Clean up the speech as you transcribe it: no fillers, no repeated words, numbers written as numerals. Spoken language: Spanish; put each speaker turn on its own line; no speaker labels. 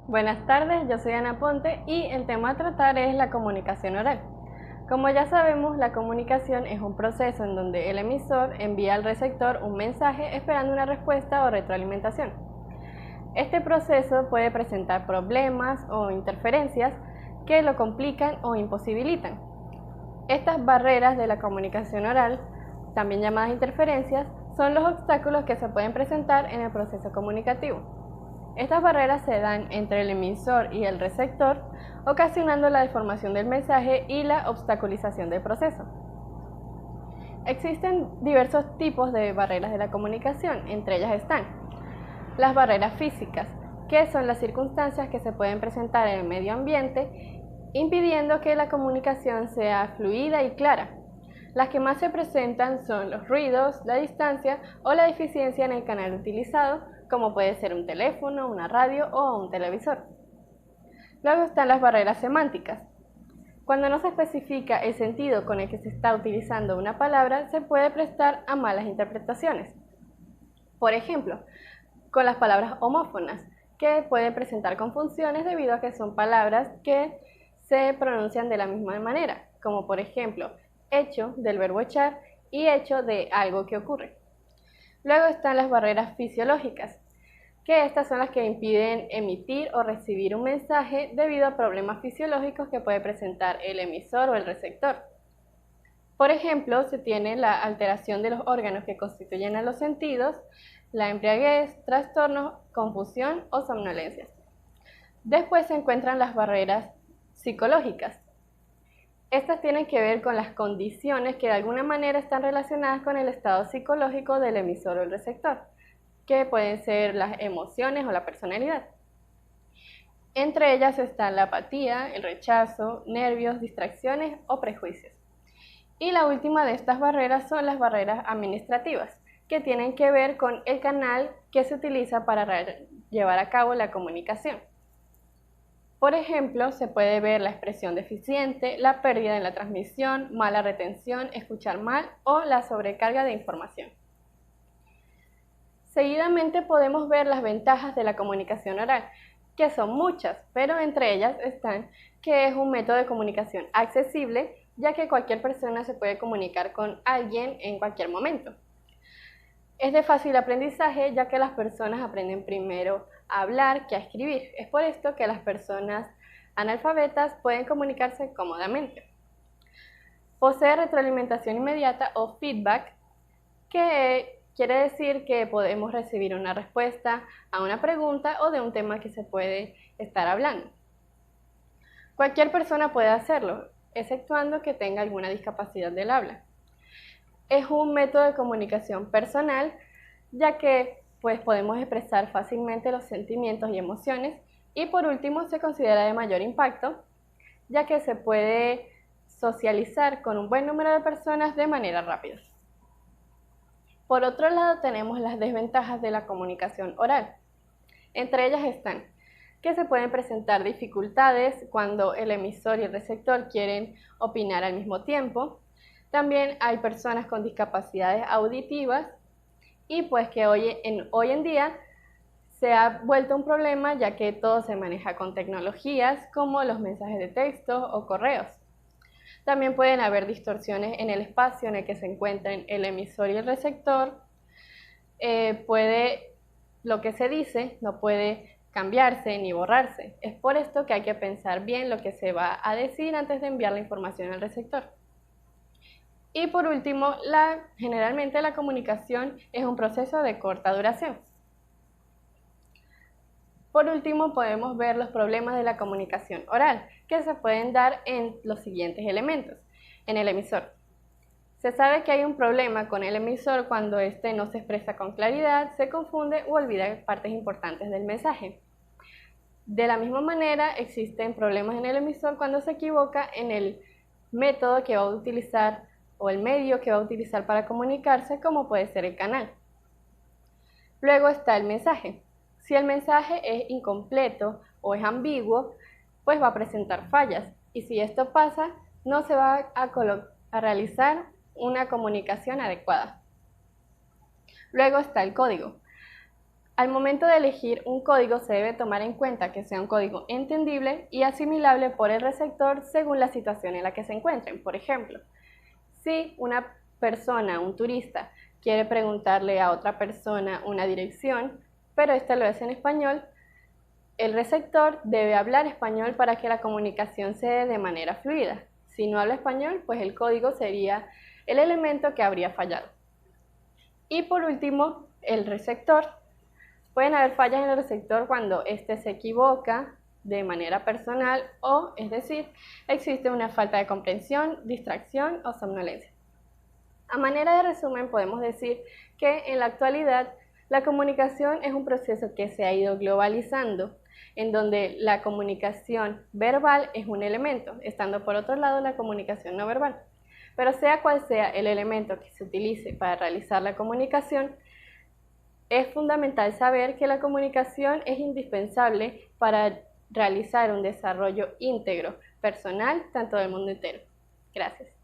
Buenas tardes, yo soy Ana Ponte y el tema a tratar es la comunicación oral. Como ya sabemos, la comunicación es un proceso en donde el emisor envía al receptor un mensaje esperando una respuesta o retroalimentación. Este proceso puede presentar problemas o interferencias que lo complican o imposibilitan. Estas barreras de la comunicación oral, también llamadas interferencias, son los obstáculos que se pueden presentar en el proceso comunicativo. Estas barreras se dan entre el emisor y el receptor, ocasionando la deformación del mensaje y la obstaculización del proceso. Existen diversos tipos de barreras de la comunicación, entre ellas están las barreras físicas, que son las circunstancias que se pueden presentar en el medio ambiente, impidiendo que la comunicación sea fluida y clara. Las que más se presentan son los ruidos, la distancia o la deficiencia en el canal utilizado, como puede ser un teléfono, una radio o un televisor. Luego están las barreras semánticas. Cuando no se especifica el sentido con el que se está utilizando una palabra, se puede prestar a malas interpretaciones. Por ejemplo, con las palabras homófonas, que pueden presentar confusiones debido a que son palabras que se pronuncian de la misma manera, como por ejemplo, hecho del verbo echar y hecho de algo que ocurre. Luego están las barreras fisiológicas, que estas son las que impiden emitir o recibir un mensaje debido a problemas fisiológicos que puede presentar el emisor o el receptor. Por ejemplo, se tiene la alteración de los órganos que constituyen a los sentidos, la embriaguez, trastornos, confusión o somnolencias. Después se encuentran las barreras psicológicas. Estas tienen que ver con las condiciones que de alguna manera están relacionadas con el estado psicológico del emisor o el receptor, que pueden ser las emociones o la personalidad. Entre ellas están la apatía, el rechazo, nervios, distracciones o prejuicios. Y la última de estas barreras son las barreras administrativas, que tienen que ver con el canal que se utiliza para llevar a cabo la comunicación. Por ejemplo, se puede ver la expresión deficiente, la pérdida en la transmisión, mala retención, escuchar mal o la sobrecarga de información. Seguidamente podemos ver las ventajas de la comunicación oral, que son muchas, pero entre ellas están que es un método de comunicación accesible, ya que cualquier persona se puede comunicar con alguien en cualquier momento. Es de fácil aprendizaje, ya que las personas aprenden primero a hablar que a escribir. Es por esto que las personas analfabetas pueden comunicarse cómodamente. Posee retroalimentación inmediata o feedback, que quiere decir que podemos recibir una respuesta a una pregunta o de un tema que se puede estar hablando. Cualquier persona puede hacerlo, exceptuando que tenga alguna discapacidad del habla. Es un método de comunicación personal, ya que podemos expresar fácilmente los sentimientos y emociones, y por último se considera de mayor impacto, ya que se puede socializar con un buen número de personas de manera rápida. Por otro lado, tenemos las desventajas de la comunicación oral. Entre ellas están que se pueden presentar dificultades cuando el emisor y el receptor quieren opinar al mismo tiempo. También hay personas con discapacidades auditivas y pues que hoy en día se ha vuelto un problema, ya que todo se maneja con tecnologías como los mensajes de texto o correos. También pueden haber distorsiones en el espacio en el que se encuentren el emisor y el receptor. Lo que se dice no puede cambiarse ni borrarse. Es por esto que hay que pensar bien lo que se va a decir antes de enviar la información al receptor. Y por último, generalmente la comunicación es un proceso de corta duración. Por último, podemos ver los problemas de la comunicación oral, que se pueden dar en los siguientes elementos. En el emisor. Se sabe que hay un problema con el emisor cuando éste no se expresa con claridad, se confunde o olvida partes importantes del mensaje. De la misma manera, existen problemas en el emisor cuando se equivoca en el método que va a utilizar o el medio que va a utilizar para comunicarse, como puede ser el canal. Luego está el mensaje. Si el mensaje es incompleto o es ambiguo, pues va a presentar fallas, y si esto pasa, no se va a realizar una comunicación adecuada. Luego está el código. Al momento de elegir un código se debe tomar en cuenta que sea un código entendible y asimilable por el receptor según la situación en la que se encuentren. Por ejemplo, si una persona, un turista, quiere preguntarle a otra persona una dirección, pero ésta lo hace en español, el receptor debe hablar español para que la comunicación se dé de manera fluida. Si no habla español, pues el código sería el elemento que habría fallado. Y por último, el receptor. Pueden haber fallas en el receptor cuando éste se equivoca de manera personal o, es decir, existe una falta de comprensión, distracción o somnolencia. A manera de resumen, podemos decir que en la actualidad la comunicación es un proceso que se ha ido globalizando, en donde la comunicación verbal es un elemento, estando por otro lado la comunicación no verbal. Pero sea cual sea el elemento que se utilice para realizar la comunicación, es fundamental saber que la comunicación es indispensable para realizar un desarrollo íntegro, personal, tanto del mundo entero. Gracias.